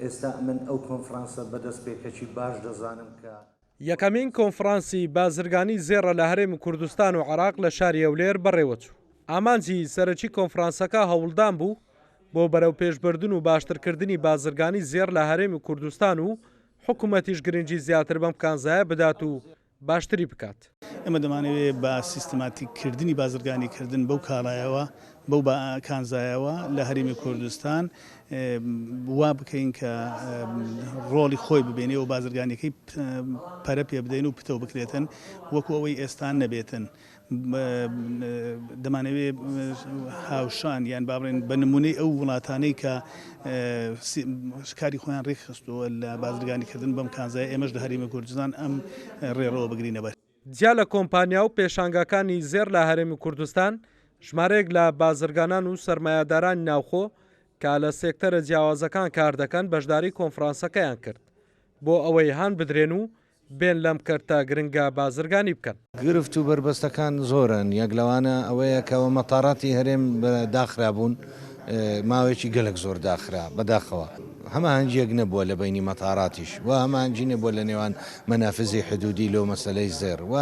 ئێستا من ئەو کۆنفرانسە بەدەست پێکەچی باش دەزانم کە یەکەمین کۆنفرانسی بازرگانی زێڕە لە هەرێمی کوردستان و عێراق لە شاری ئەولێر بەڕێوەچوو. ئامانجی سەرەکی کۆنفرانسەکە هەوڵدان بوو بۆ بەرەو پێشبردن و باشترکردنی بازرگانی زێر لە هەرێمی کوردستان و حکوومەتیش گرنگی زیاتر بەم کانزایە بدات و باشتری بکات. ئەمە دەمانەوێت بە سیستماتیککردنی بازرگانیکردن بەو کاڵایەوە بەو بە کانزایەوە لە هەرێمی کوردستان وا بکەین کە ڕۆڵی خۆی ببێنێ و بازرگانیەکەی پەرە پێ بدەین و پتەوە بکرێتن وەکو ئەوەی ئێستان نەبێتن. دەمانەوێت هاوشان یان بابڕێن بە نمونەی ئەو وڵاتانەی کە کاری خۆیان ڕێکخستووە لە بازرگانیکردن بەم کانزایە ئێمەش لە هەرێمی کوردستان ئەم ڕێڕەوە بگرینە بەر. جیا لە کۆمپانیا و پێشانگەکانی زێر لە هەرێمی کوردستان ژمارەیەک لە بازرگانان و سەرمایه‌دارانی ناوخۆ کە لە سێکتەرە جیاوازەکان کار دەکەن بەشداری کۆنفرانسەکەیان کرد بۆ ئەوەی هەان بدرێن و بێن لەم کەرتە گرنگە بازرگانی بکەن. گرفت و بربەستەکان زۆرن یەک لەوانە ئەوەیە کەەوە مەتاڕاتی هەرێم داخرابوون ماوەیەکی گەلک زۆر داخرا بەداخەوە هەمە هەنجێک نەبووە لە بینی مەتاڕاتیش و هەمە هەنجی نەبووە لە نێوان مەنافزی حدودی لەو مەسەلەی زێر و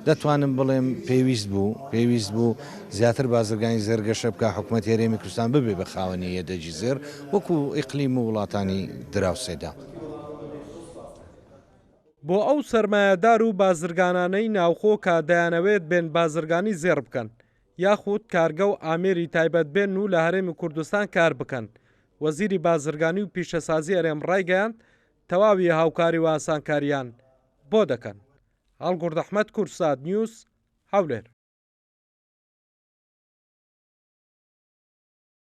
دەتوانم بڵێم پێویست بوو زیاتر بازرگانی زێرگەشە بکە حکوومەت هەرێمی کوردستان ببێ بە خاوەنی یەدەجی زێر وەکو ئیقلیم و وڵاتانی دراوسێدا. بۆ ئەو سەرمایه‌دار و بازرگانانەی ناوخۆ کە دەیانەوێت بێن بازرگانی زێر بکەن یاخود کارگە و ئامێری تایبەت بێن و لە هەرێمی کوردستان کار بکەن وەزیری بازرگانی و پیشەسازی هەرێم ڕایگەیاند تەواوی هاوکاری و ئاسانکاریان بۆ دەکەن. هەڵگورد ئەحمەد کورسات نیوز هەولێر.